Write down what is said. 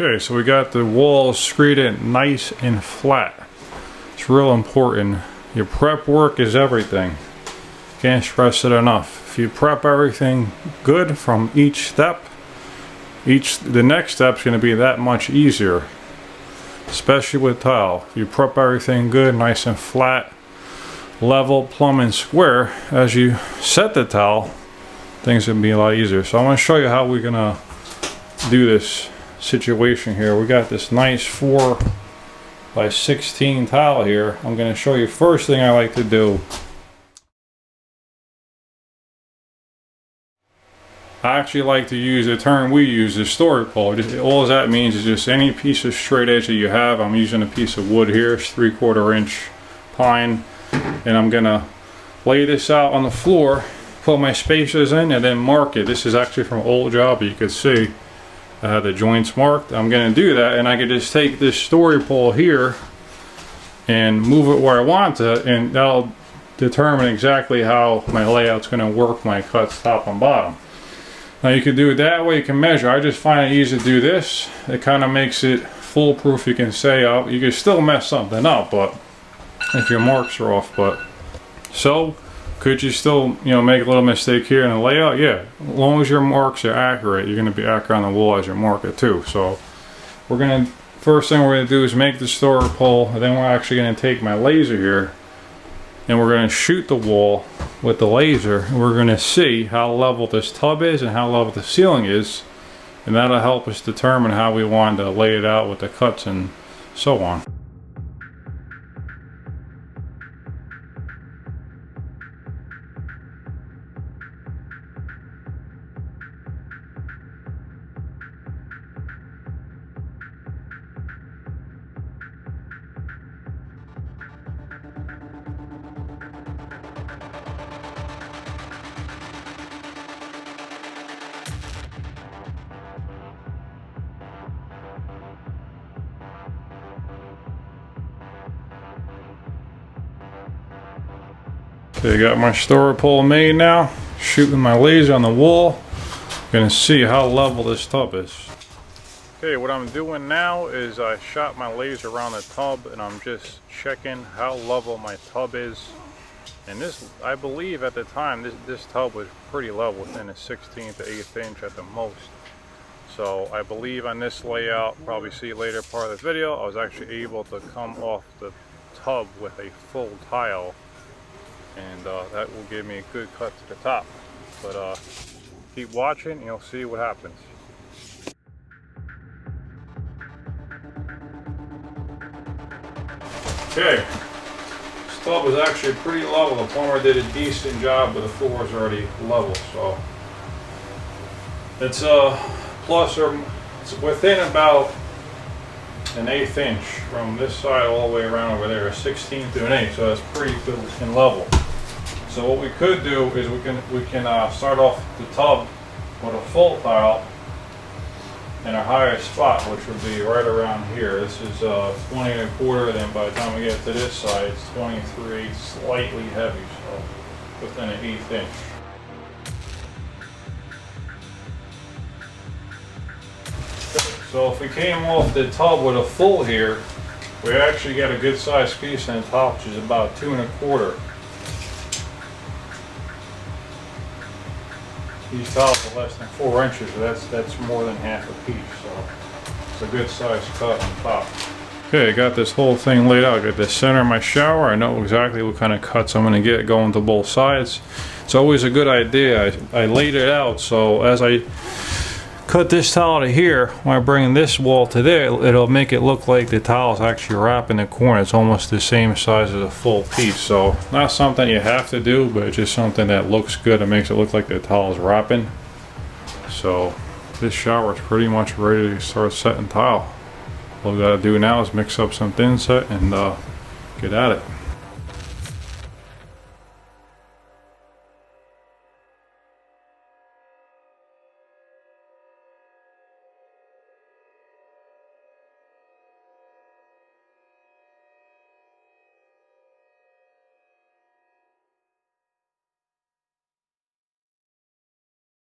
Okay, so we got the walls screeded nice and flat. It's real important. Your prep work is everything. Can't stress it enough. If you prep everything good from each step, the next step's going to be that much easier. Especially with tile. If you prep everything good, nice and flat, level, plumb, and square, as you set the tile, things will be a lot easier. So I'm going to show you how we're going to do this situation here. We got this nice 4x16 tile here. I'm going to show you first thing I like to do. I actually like to use the term we use, the story pole. All that means is just any piece of straight edge that you have. I'm using a piece of wood here, it's 3/4 inch pine, and I'm gonna lay this out on the floor, put my spacers in, and then mark it. This is actually from an old job, you can see I have the joints marked. I'm going to do that, and I can just take this story pole here and move it where I want to, and that'll determine exactly how my layout's going to work when I cut top and bottom. Now you can do it that way, you can measure. I just find it easy to do this. It kind of makes it foolproof. You can say, you can still mess something up, but if your marks are off. But so could you still, make a little mistake here in the layout? Yeah, as long as your marks are accurate, you're going to be accurate on the wall as you mark it too. So first thing we're going to do is make the story pole, and then we're actually going to take my laser here and we're going to shoot the wall with the laser, and we're going to see how level this tub is and how level the ceiling is, and that'll help us determine how we want to lay it out with the cuts and so on. Okay, I got my story pole made now. Shooting my laser on the wall. Gonna see how level this tub is. Okay, what I'm doing now is I shot my laser around the tub, and I'm just checking how level my tub is. And this, I believe at the time, this tub was pretty level, within a 16th to 8th inch at the most. So I believe on this layout, probably see later part of the video, I was actually able to come off the tub with a full tile. And that will give me a good cut to the top. But keep watching and you'll see what happens. Okay, this tub is actually pretty level. The plumber did a decent job, but the floor is already level. So it's it's within about an 1/8 inch from this side all the way around over there, a 16th to an 1/8, so that's pretty good and level. So what we could do is we can start off the tub with a full tile in a higher spot, which would be right around here. This is 20 1/4, then by the time we get to this side, it's 23, slightly heavy, so within an 1/8 inch. So if we came off the tub with a full here, we actually got a good sized piece on the top, which is about 2 1/4. These tiles are less than 4 inches, so that's more than half a piece, so it's a good sized cut on top. Okay, I got this whole thing laid out. I got the center of my shower. I know exactly what kind of cuts I'm going to get going to both sides. It's always a good idea. I laid it out, so as I cut this tile to here, when I bring this wall to there, it'll make it look like the tile is actually wrapping the corner. It's almost the same size as a full piece. So not something you have to do, but it's just something that looks good and makes it look like the tile is wrapping. So this shower is pretty much ready to start setting tile. All we gotta do now is mix up some thin set and get at it.